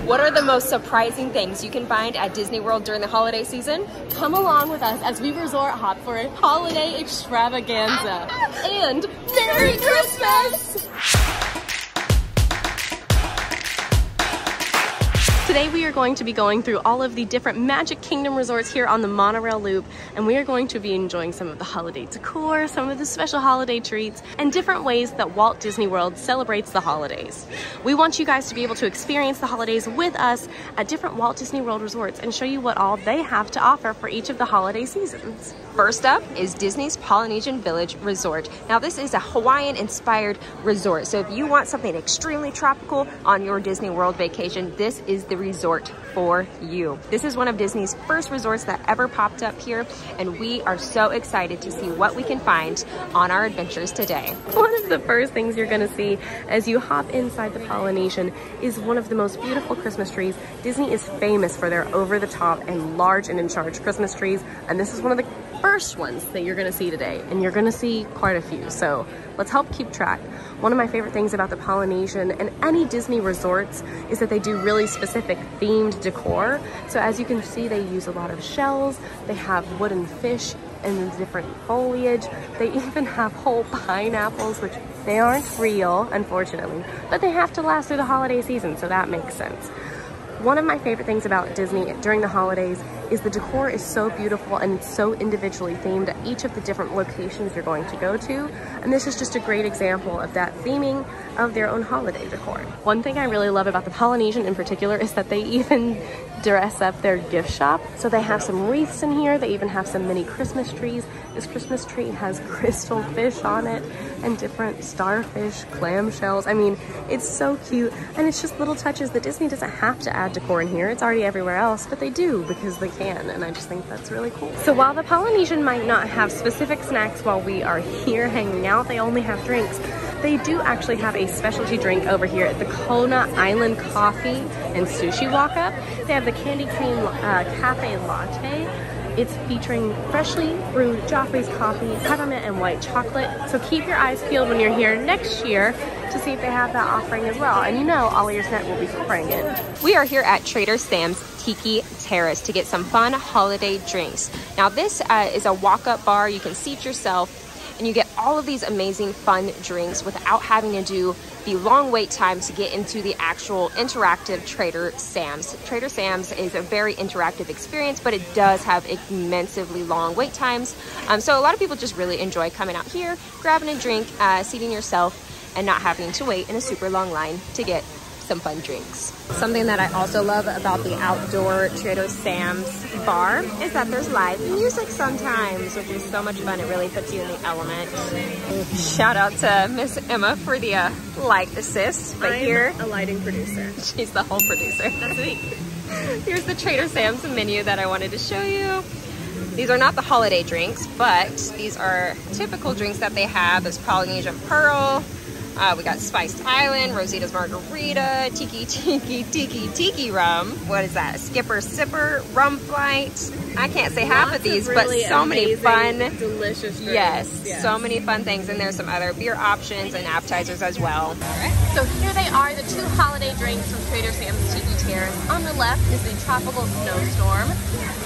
What are the most surprising things you can find at Disney World during the holiday season? Come along with us as we resort hop for a holiday extravaganza. And Merry Christmas! Today we are going to be going through all of the different Magic Kingdom resorts here on the monorail loop, and we are going to be enjoying some of the holiday decor, some of the special holiday treats, and different ways that Walt Disney World celebrates the holidays. We want you guys to be able to experience the holidays with us at different Walt Disney World resorts and show you what all they have to offer for each of the holiday seasons. First up is Disney's Polynesian Village Resort. Now this is a Hawaiian-inspired resort, so if you want something extremely tropical on your Disney World vacation, this is the resort for you. This is one of Disney's first resorts that ever popped up here, and we are so excited to see what we can find on our adventures today. One of the first things you're gonna see as you hop inside the Polynesian is one of the most beautiful Christmas trees. Disney is famous for their over-the-top and large and in-charge Christmas trees, and this is one of the first ones that you're gonna see today, and you're gonna see quite a few, so let's help keep track. One of my favorite things about the Polynesian and any Disney resorts is that they do really specific themed decor. So as you can see, they use a lot of shells, they have wooden fish and different foliage. They even have whole pineapples, which they aren't real, unfortunately, but they have to last through the holiday season, so that makes sense. One of my favorite things about Disney during the holidays is the decor is so beautiful and it's so individually themed at each of the different locations you're going to go to. And this is just a great example of that theming of their own holiday decor. One thing I really love about the Polynesian in particular is that they even dress up their gift shop. So they have some wreaths in here. They even have some mini Christmas trees. This Christmas tree has crystal fish on it and different starfish, clam shells. I mean, it's so cute. And it's just little touches that Disney doesn't have to add decor in here. It's already everywhere else, but they do because they can. And I just think that's really cool. So while the Polynesian might not have specific snacks while we are here hanging out, they only have drinks. They do actually have a specialty drink over here at the Kona Island Coffee and Sushi Walk-Up. They have the Candy Cane Cafe Latte. It's featuring freshly brewed Joffrey's coffee, peppermint, and white chocolate. So keep your eyes peeled when you're here next year to see if they have that offering as well. And you know AllEars.net will be covering it. We are here at Trader Sam's Tiki Terrace to get some fun holiday drinks. Now this is a walk-up bar. You can seat yourself and you get all of these amazing fun drinks without having to do the long wait time to get into the actual interactive Trader Sam's. Trader Sam's is a very interactive experience, but it does have immensely long wait times. So a lot of people just really enjoy coming out here, grabbing a drink, seating yourself, and not having to wait in a super long line to get some fun drinks. Something that I also love about the outdoor Trader Sam's bar is that there's live music sometimes, which is so much fun. It really puts you in the element. Shout out to Miss Emma for the light assist. But I'm a lighting producer. She's the whole producer. That's me. Here's the Trader Sam's menu that I wanted to show you. These are not the holiday drinks, but these are typical drinks that they have. There's Polynesian Pearl. We got Spiced Island, Rosita's Margarita, Tiki Rum. What is that? Skipper Sipper, Rum Flight. I can't say half of these, but so many fun, delicious drinks. Yes, so many fun things. And there's some other beer options and appetizers as well. All right. So here they are, the 2 holiday drinks from Trader Sam's Tiki Terrace. On the left is the Tropical Snowstorm.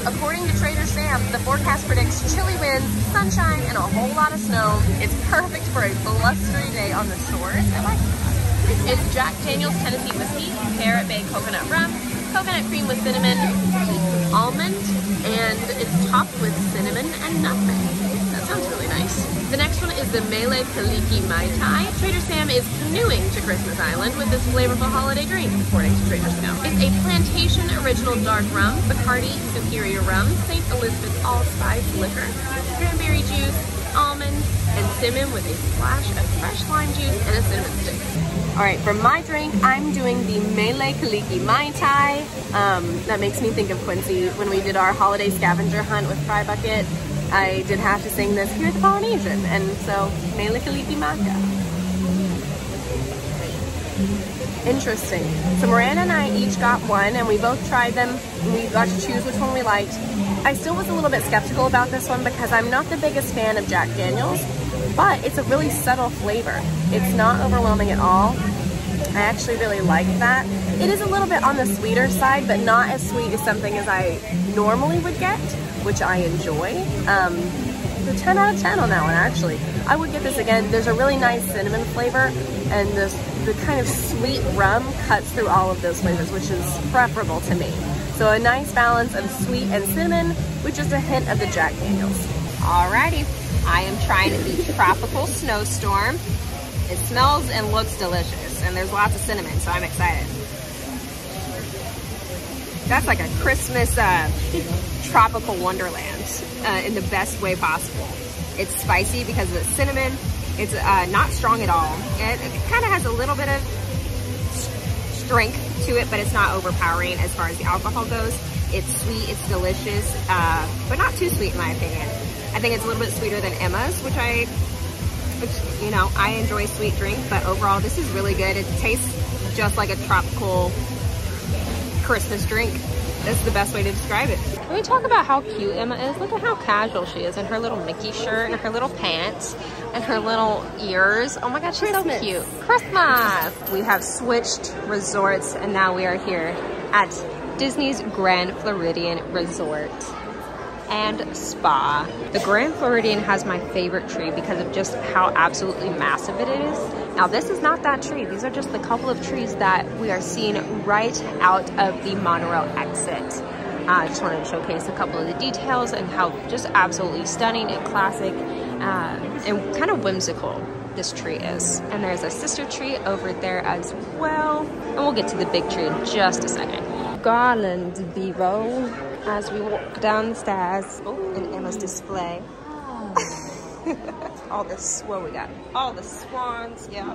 According to Trader Sam's, the forecast predicts chilly winds, sunshine, and a whole lot of snow. It's perfect for a blustery day on the shores. I like it. It's Jack Daniel's Tennessee Whiskey, Carrot Bay Coconut Rum, coconut cream with cinnamon, almond, and it's topped with cinnamon and nutmeg. That sounds really nice. The next one is the Mele Kaliki Mai Tai. Trader Sam is canoeing to Christmas Island with this flavorful holiday drink, according to Trader Sam. It's a plantation original dark rum, Bacardi Superior Rum, St. Elizabeth's Allspice Liquor, cranberry juice, almond, and cinnamon with a splash of fresh lime juice and a cinnamon stick. All right, for my drink, I'm doing the Mele Kaliki Mai Tai. That makes me think of Quincy when we did our holiday scavenger hunt with Fry Bucket. I did have to sing this here at the Polynesian, and so Mele Kaliki Mai Tai. Interesting. So Miranda and I each got one, and we both tried them, and we got to choose which one we liked. I still was a little bit skeptical about this one because I'm not the biggest fan of Jack Daniel's, but it's a really subtle flavor. It's not overwhelming at all. I actually really like that. It is a little bit on the sweeter side, but not as sweet as something as I normally would get, which I enjoy. So 10 out of 10 on that one, actually. I would get this again. There's a really nice cinnamon flavor, and the kind of sweet rum cuts through all of those flavors, which is preferable to me. So a nice balance of sweet and cinnamon with just a hint of the Jack Daniels. Alrighty, I am trying the Tropical Snowstorm. It smells and looks delicious, and there's lots of cinnamon, so I'm excited. That's like a Christmas tropical wonderland in the best way possible. It's spicy because of the cinnamon. It's not strong at all. It kind of has a little bit of strength to it, but it's not overpowering as far as the alcohol goes. It's sweet, it's delicious, but not too sweet in my opinion. I think it's a little bit sweeter than Emma's, which you know, I enjoy sweet drink, but overall this is really good. It tastes just like a tropical Christmas drink. That's the best way to describe it. Can we talk about how cute Emma is? Look at how casual she is in her little Mickey shirt and her little pants and her little ears. Oh my God, she's so cute. Christmas! We have switched resorts and now we are here at Disney's Grand Floridian Resort and Spa. The Grand Floridian has my favorite tree because of just how absolutely massive it is. Now this is not that tree. These are just a couple of trees that we are seeing right out of the monorail exit. I just wanted to showcase a couple of the details and how just absolutely stunning and classic and kind of whimsical this tree is. And there's a sister tree over there as well. And we'll get to the big tree in just a second. Garland Vivo as we walk down the stairs. Oh, and Emma's display. All this, what we got? All the swans, yeah.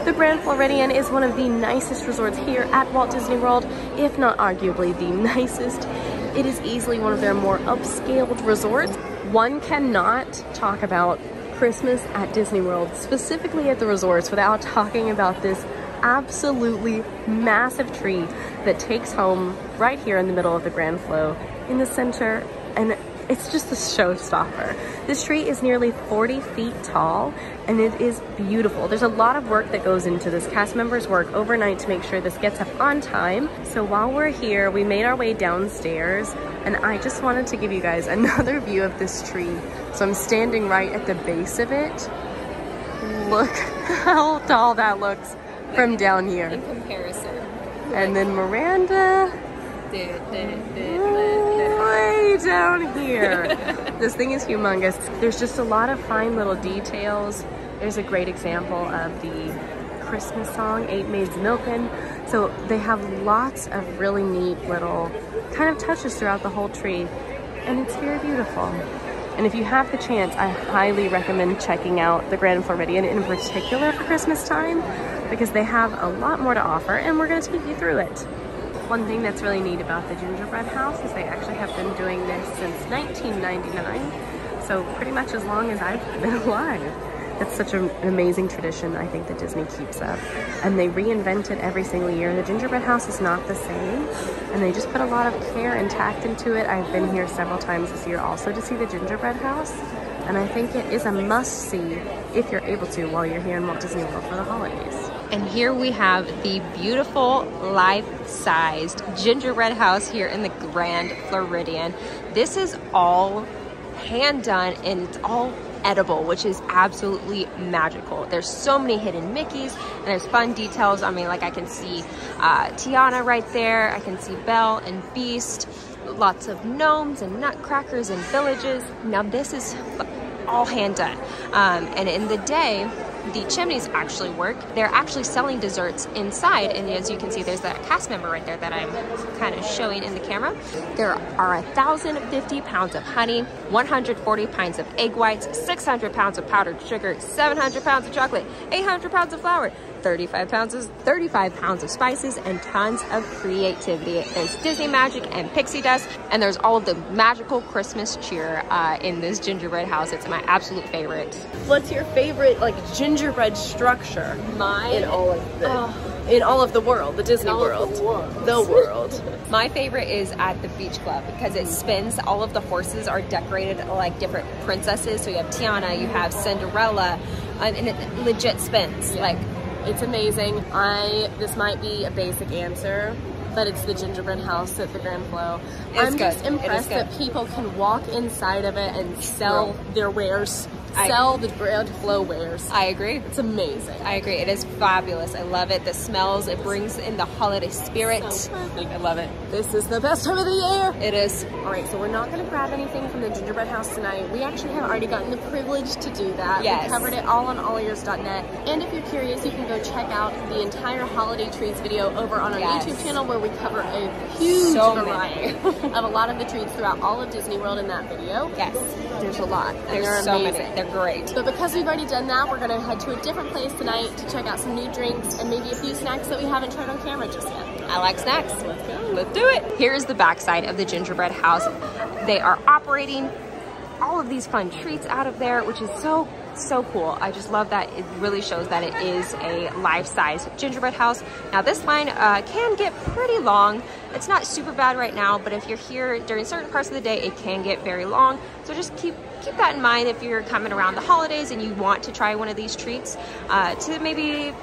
The Grand Floridian is one of the nicest resorts here at Walt Disney World, if not arguably the nicest. It is easily one of their more upscaled resorts. One cannot talk about Christmas at Disney World, specifically at the resorts, without talking about this absolutely massive tree that takes home right here in the middle of the Grand Flo in the center, and it's just a showstopper. This tree is nearly 40 feet tall and it is beautiful. There's a lot of work that goes into this. Cast members work overnight to make sure this gets up on time. So while we're here, we made our way downstairs and I just wanted to give you guys another view of this tree. So I'm standing right at the base of it. Look how tall that looks from down here. In comparison. And then Miranda, way down here. This thing is humongous. There's just a lot of fine little details. There's a great example of the Christmas song, 8 Maids Milkin'. So they have lots of really neat little kind of touches throughout the whole tree. And it's very beautiful. And if you have the chance, I highly recommend checking out the Grand Floridian in particular for Christmas time, because they have a lot more to offer and we're going to take you through it. One thing that's really neat about the gingerbread house is they actually have been doing this since 1999, so pretty much as long as I've been alive. It's such an amazing tradition I think that Disney keeps up, and they reinvent it every single year. The gingerbread house is not the same, and they just put a lot of care and tact into it. I've been here several times this year also to see the gingerbread house, and I think it is a must-see if you're able to while you're here in Walt Disney World for the holidays. And here we have the beautiful life-sized gingerbread house here in the Grand Floridian. This is all hand-done and it's all edible, which is absolutely magical. There's so many hidden Mickeys and there's fun details. I mean, like I can see Tiana right there. I can see Belle and Beast. Lots of gnomes and nutcrackers and villages. Now this is all hand done. And in the day, the chimneys actually work. They're actually selling desserts inside, and as you can see, there's that cast member right there that I'm kind of showing in the camera. There are 1,050 pounds of honey, 140 pints of egg whites, 600 pounds of powdered sugar, 700 pounds of chocolate, 800 pounds of flour, 35 pounds of spices, and tons of creativity. There's Disney magic and pixie dust, and there's all of the magical Christmas cheer in this gingerbread house. It's my absolute favorite. What's your favorite like gingerbread structure? Mine in all of the world, the Disney World, the world. My favorite is at the Beach Club because it spins. All of the horses are decorated like different princesses. So you have Tiana, you have Cinderella, and it legit spins. Like It's amazing. This might be a basic answer, but it's the gingerbread house at the Grand Flow. I'm just impressed that people can walk inside of it and sell their wares. Sell the Grand Flow wares. I agree. It's amazing. I agree. It is fabulous. I love it. The smells, it brings in the holiday spirit. So perfect. I love it. This is the best time of the year. It is. All right, so we're not going to grab anything from the gingerbread house tonight. We actually have already gotten the privilege to do that. Yes. We covered it all on AllEars.net. And if you're curious, you can go check out the entire holiday treats video over on our YouTube channel, where we cover a huge variety of a lot of the treats throughout all of Disney World in that video. Yes. There's a lot. There's so many. They're great. But because we've already done that, we're going to head to a different place tonight to check out some new drinks and maybe a few snacks that we haven't tried on camera just yet. I like snacks. Let's go. Let's do it. Here's the backside of the gingerbread house. They are operating all of these fun treats out of there, which is so cool. I just love that. It really shows that it is a life-size gingerbread house. Now this line can get pretty long. It's not super bad right now, but if you're here during certain parts of the day, it can get very long. So just keep that in mind if you're coming around the holidays and you want to try one of these treats, to maybe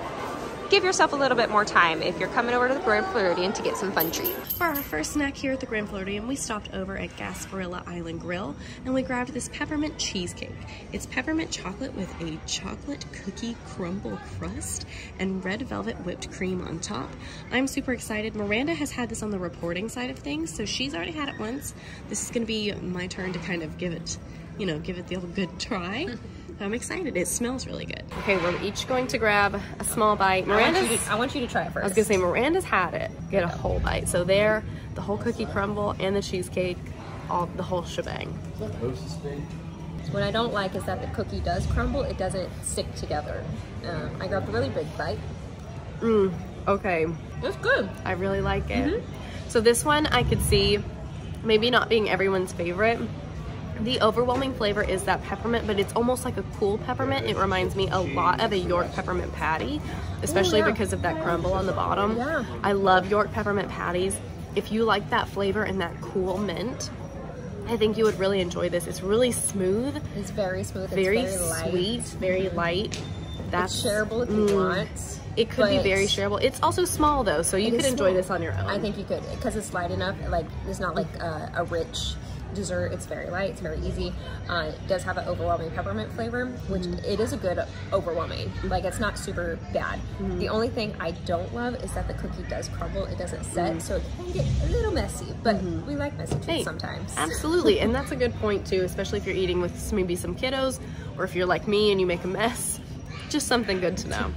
give yourself a little bit more time if you're coming over to the Grand Floridian to get some fun treats. For our first snack here at the Grand Floridian, we stopped over at Gasparilla Island Grill and we grabbed this peppermint cheesecake. It's peppermint chocolate with a chocolate cookie crumble crust and red velvet whipped cream on top. I'm super excited. Miranda has had this on the reporting side of things, so she's already had it once. This is gonna be my turn to kind of give it the old good try. I'm excited. It smells really good. Okay, we're each going to grab a small bite. I want you to try it first. I was gonna say, Miranda's had it. Get a whole bite. So there, the whole cookie crumble and the cheesecake, the whole shebang. What I don't like is that the cookie does crumble. It doesn't stick together. I grabbed a really big bite. Okay. It's good. I really like it. So this one I could see maybe not being everyone's favorite. The overwhelming flavor is that peppermint, but it's almost like a cool peppermint. It reminds me a lot of a York peppermint patty, especially because of that crumble on the bottom. Yeah. I love York peppermint patties. If you like that flavor and that cool mint, I think you would really enjoy this. It's really smooth. It's very smooth. Very it's very sweet, light. very light. That's shareable if you want. It could be very shareable. It's also small though, so you could enjoy this on your own. I think you could, because it's light enough. Like, it's not like a rich dessert. It's very light. It's very easy. It does have an overwhelming peppermint flavor, which it is a good overwhelming. Like, it's not super bad. The only thing I don't love is that the cookie does crumble. It doesn't set, so it can get a little messy. But we like messy treats sometimes. Absolutely, and that's a good point too, especially if you're eating with maybe some kiddos, or if you're like me and you make a mess. Just something good to know.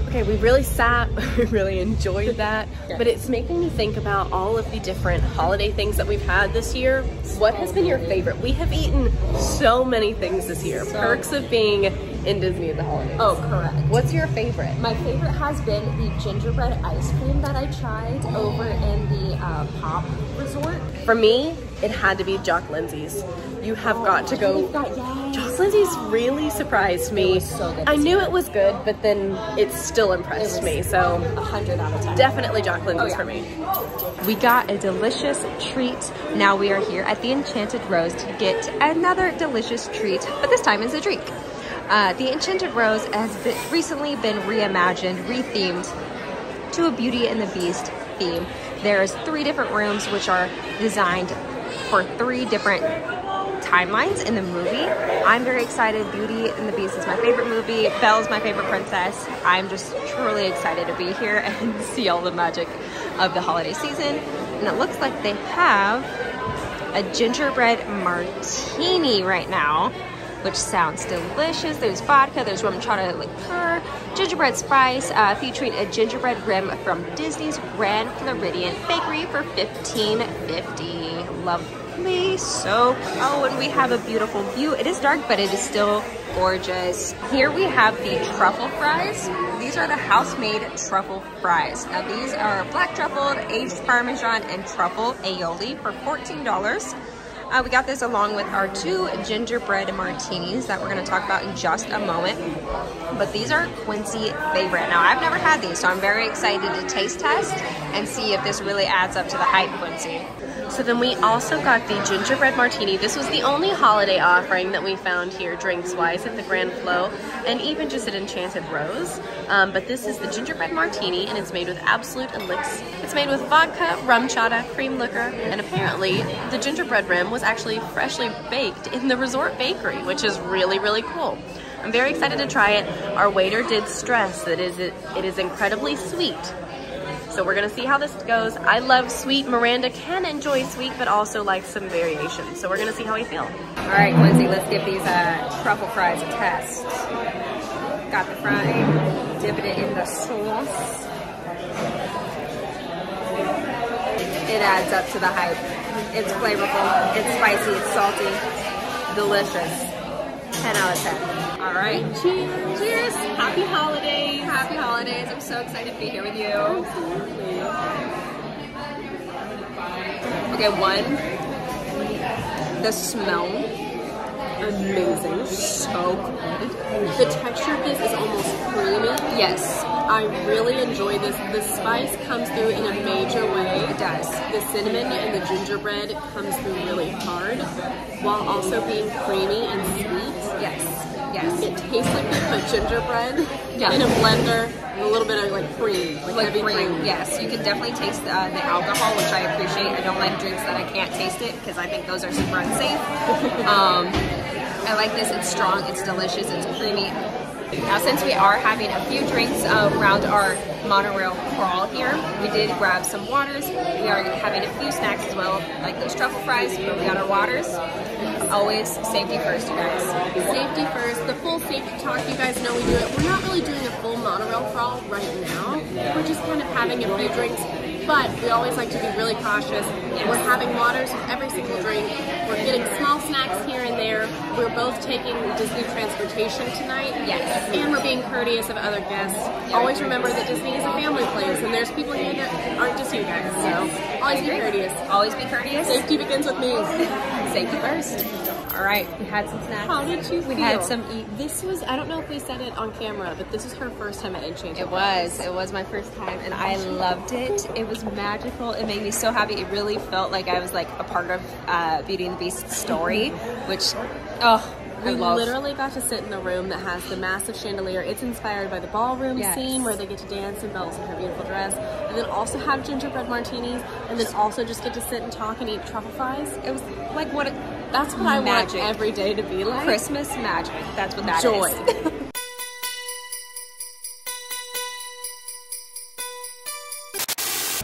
Okay, we really sat, we really enjoyed that, but it's making me think about all of the different holiday things that we've had this year. What has been your favorite? We have eaten so many things this year. Perks of being in Disney at the holidays. Oh, correct. What's your favorite? My favorite has been the gingerbread ice cream that I tried over in the Pop Resort. For me, it had to be Jock Lindsay's. You have got to go. Jock Lindsay's really surprised me. It was so good. I knew it was good, but then it still impressed me. So 100 out of 10. Definitely Jock Lindsay's for me. We got a delicious treat. Now we are here at the Enchanted Rose to get another delicious treat, but this time it's a drink. The Enchanted Rose has recently been reimagined, rethemed to a Beauty and the Beast theme. There's 3 different rooms which are designed for 3 different timelines in the movie. I'm very excited. Beauty and the Beast is my favorite movie. Belle's my favorite princess. I'm just truly excited to be here and see all the magic of the holiday season. And it looks like they have a gingerbread martini right now, which sounds delicious. There's vodka, there's rum chata liqueur, gingerbread spice, featuring a gingerbread rim from Disney's Grand Floridian Bakery for $15.50. Lovely. So, oh, and we have a beautiful view. It is dark, but it is still gorgeous. Here we have the truffle fries. These are the house-made truffle fries. Now these are black truffled, aged Parmesan, and truffle aioli for $14. We got this along with our 2 gingerbread martinis that we're going to talk about in just a moment. But these are Quincy favorite. Now, I've never had these, so I'm very excited to taste test and see if this really adds up to the hype, Quincy. So then we also got the gingerbread martini. This was the only holiday offering that we found here drinks-wise at the Grand Flow and even just at Enchanted Rose. But this is the gingerbread martini, and it's made with Absolute Elixir. It's made with vodka, rum chata, cream liquor, and apparently the gingerbread rim was actually freshly baked in the resort bakery, which is really, really cool. I'm very excited to try it. Our waiter did stress that it is incredibly sweet. So we're gonna see how this goes. I love sweet. Miranda can enjoy sweet, but also likes some variation. So we're gonna see how we feel. All right, Quincy, let's give these truffle fries a test. Got the fry, dipping it in the sauce. It adds up to the hype. It's flavorful, it's spicy, it's salty, delicious. 10 out of 10. All right, cheers. Cheers. Happy holidays. Happy holidays. I'm so excited to be here with you. Absolutely. Okay, 1, the smell, Amazing. so good. The texture of this is almost creamy. Yes, I really enjoy this. The spice comes through in a major way. it does. The cinnamon and the gingerbread comes through really hard, while also being creamy and sweet. Yes, yes. It tastes like they put gingerbread Yeah. in a blender and a little bit of like cream, like heavy cream. Yes, you can definitely taste the alcohol, which I appreciate. I don't like drinks that I can't taste it because I think those are super unsafe. I like this. It's strong, it's delicious, it's creamy. Now, since we are having a few drinks around our monorail crawl here, we did grab some waters. We are having a few snacks as well, like those truffle fries, but we got our waters. Always safety first, you guys. Safety first. The full safety talk, you guys know we do it. We're not really doing a full monorail crawl right now. We're just kind of having a few drinks, but we always like to be really cautious. Yes. We're having waters with every single drink. We're getting small snacks here and there. We're both taking Disney transportation tonight. Yes. And we're being courteous of other guests. Always remember that Disney is a family place, and there's people here that aren't Disney guys, so always be courteous. Always be courteous. Safety begins with me. Safety first. All right, we had some snacks. How did you feel? We had some eat. This was, I don't know if we said it on camera, but this is her first time at Enchanted. It was my first time, and I loved it. It was magical. It made me so happy. It really felt like I was like a part of Beauty and the Beast's story, which, oh, we literally got to sit in the room that has the massive chandelier. It's inspired by the ballroom scene where they get to dance in Belle's in her beautiful dress, and then also have gingerbread martinis, and then also just get to sit and talk and eat truffle fries. It was like that's what I want every day to be like. Christmas magic. That's what that Joy. is.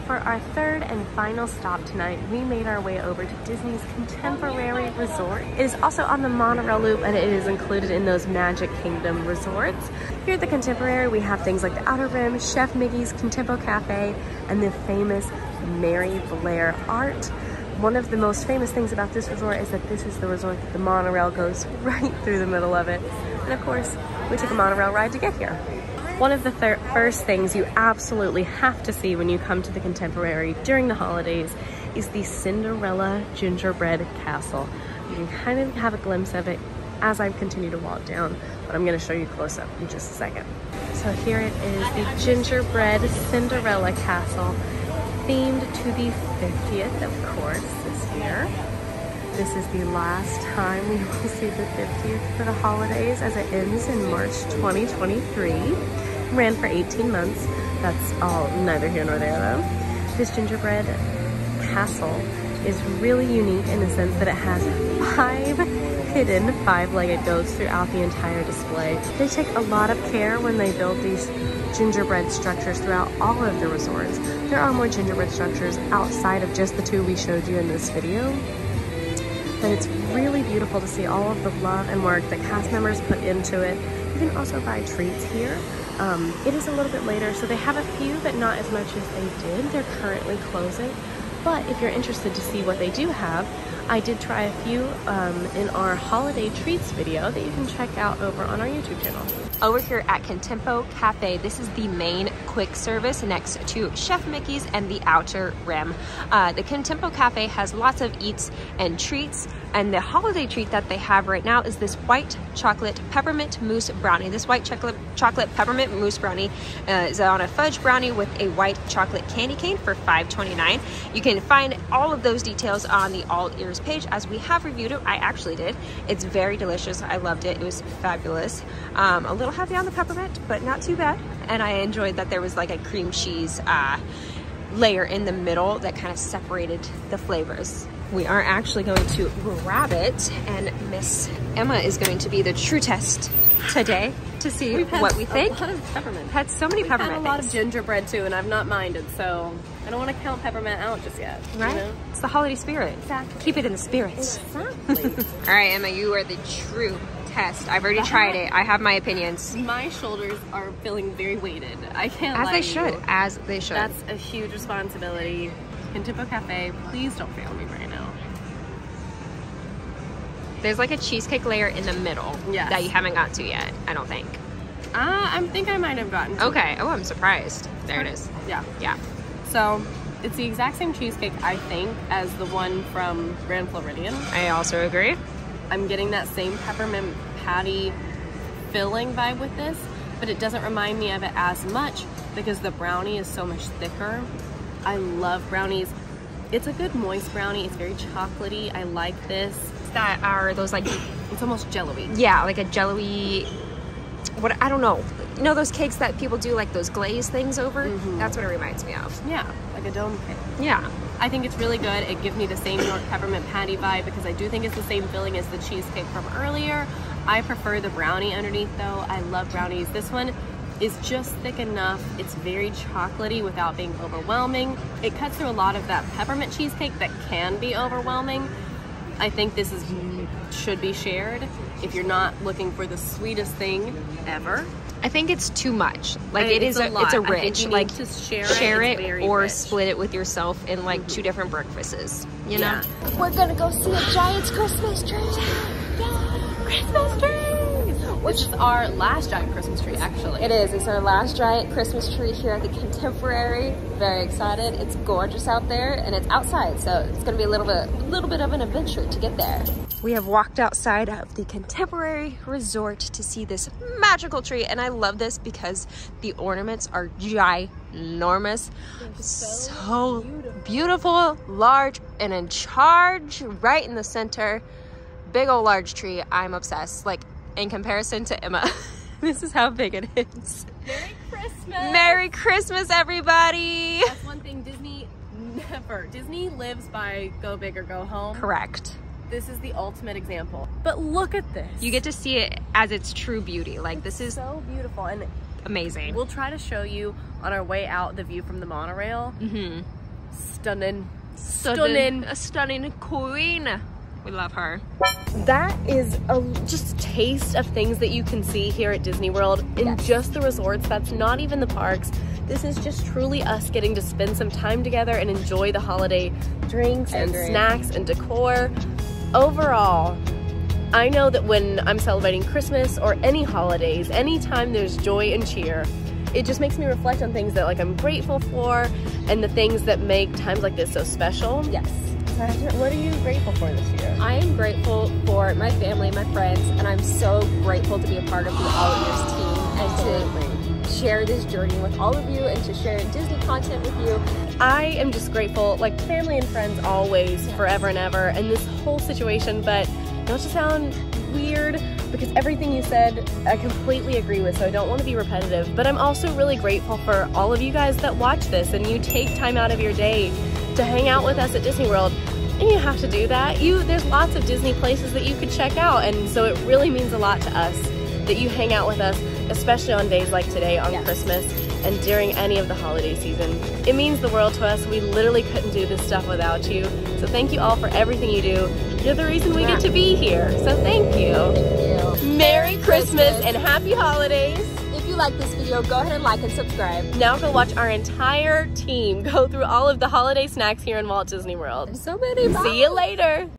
For our third and final stop tonight, we made our way over to Disney's Contemporary Resort. It is also on the monorail loop, and it is included in those Magic Kingdom resorts. Here at the Contemporary, we have things like the Outer Rim, Chef Mickey's Contempo Cafe, and the famous Mary Blair art. One of the most famous things about this resort is that this is the resort that the monorail goes right through the middle of it. And of course, we took a monorail ride to get here. One of the first things you absolutely have to see when you come to the Contemporary during the holidays is the Cinderella Gingerbread Castle. You can kind of have a glimpse of it as I continue to walk down, but I'm going to show you close up in just a second. So here it is, the Gingerbread Cinderella Castle, themed to the 50th, of course, this year. This is the last time we will see the 50th for the holidays, as it ends in March 2023. Ran for 18 months. That's all neither here nor there though. This gingerbread castle is really unique in the sense that it has 5 hidden 5-legged goats throughout the entire display. They take a lot of care when they build these gingerbread structures throughout all of the resorts. There are more gingerbread structures outside of just the 2 we showed you in this video. But it's really beautiful to see all of the love and work that cast members put into it. You can also buy treats here. It is a little bit later, so they have a few, but not as much as they did. They're currently closing. But if you're interested to see what they do have, I did try a few in our holiday treats video that you can check out over on our YouTube channel. over here at Contempo Cafe. This is the main quick service next to Chef Mickey's and the Outer Rim. The Contempo Cafe has lots of eats and treats, and the holiday treat that they have right now is this white chocolate peppermint mousse brownie. This white chocolate peppermint mousse brownie is on a fudge brownie with a white chocolate candy cane for $5.29. You can find all of those details on the All Ears page, as we have reviewed it. I actually did. It's very delicious. I loved it. It was fabulous. A little heavy on the peppermint, but not too bad. And I enjoyed that there was like a cream cheese layer in the middle that kind of separated the flavors. We are actually going to grab it, and Miss Emma is going to be the true test today to see what we think. We've had a lot of peppermint. Had so many peppermint We've had a lot of gingerbread too, and I've not minded, so I don't want to count peppermint out just yet. Right? You know? It's the holiday spirit. Exactly. Keep it in the spirits. Exactly. All right, Emma, you are the true test. I've already tried it. I have my opinions. My shoulders are feeling very weighted. I can't lie As they to should. you. As they should. That's a huge responsibility. Contempo Cafe, please don't fail me right now. There's like a cheesecake layer in the middle that you haven't got to yet, I don't think. I think I might have gotten to Okay. it. Oh, I'm surprised. There it is. Yeah. Yeah. So it's the exact same cheesecake, I think, as the one from Grand Floridian. I also agree. I'm getting that same peppermint patty filling vibe with this, but it doesn't remind me of it as much because the brownie is so much thicker. I love brownies. It's a good moist brownie. It's very chocolatey. I like this. That are those like, it's almost jello-y. yeah, like a jello-y, what, I don't know. You know those cakes that people do like those glaze things over? That's what it reminds me of. Yeah, like a dome cake. Yeah. I think it's really good. It gives me the same York peppermint patty vibe because I do think it's the same filling as the cheesecake from earlier. I prefer the brownie underneath though. I love brownies. This one is just thick enough. It's very chocolatey without being overwhelming. It cuts through a lot of that peppermint cheesecake that can be overwhelming. I think this should be shared if you're not looking for the sweetest thing ever. I think it's too much. Like it's a rich. I think you like need to share it or rich. split it with yourself in like 2 different breakfasts. You know? Yeah. We're gonna go see a Giants Christmas tree. Yeah, Christmas tree! Which is our last giant Christmas tree, actually. It is. It's our last giant Christmas tree here at the Contemporary. Very excited. It's gorgeous out there, and it's outside, so it's going to be a little bit of an adventure to get there. We have walked outside of the Contemporary Resort to see this magical tree, and I love this because the ornaments are ginormous. So beautiful, large, and in charge, right in the center. Big old large tree. I'm obsessed. Like, in comparison to Emma, this is how big it is. Merry Christmas! Merry Christmas, everybody! That's one thing Disney lives by go big or go home. Correct. This is the ultimate example. But look at this. You get to see it as its true beauty. Like, this is so beautiful and amazing. We'll try to show you on our way out the view from the monorail. Stunning. A stunning queen. We love her. That is a just taste of things that you can see here at Disney World in just the resorts. That's not even the parks. This is just truly us getting to spend some time together and enjoy the holiday drinks and snacks and decor. Overall, I know that when I'm celebrating Christmas or any holidays, anytime there's joy and cheer, it just makes me reflect on things that like I'm grateful for and the things that make times like this so special. Yes. What are you grateful for this year? I am grateful for my family, my friends, and I'm so grateful to be a part of the All Ears team and to share this journey with all of you and to share Disney content with you. I am just grateful, like family and friends always, forever and ever, and this whole situation, but not to sound weird, because everything you said I completely agree with, so I don't want to be repetitive, but I'm also really grateful for all of you guys that watch this and you take time out of your day to hang out with us at Disney World. And you have to do that. There's lots of Disney places that you could check out, and so it really means a lot to us that you hang out with us, especially on days like today on Christmas and during any of the holiday season. It means the world to us. We literally couldn't do this stuff without you. So thank you all for everything you do. You're the reason we get to be here. So thank you. Thank you. Merry Christmas and happy holidays. If you like this video, go ahead and like and subscribe. Now go watch our entire team go through all of the holiday snacks here in Walt Disney World. There's so many. Bye. See you later.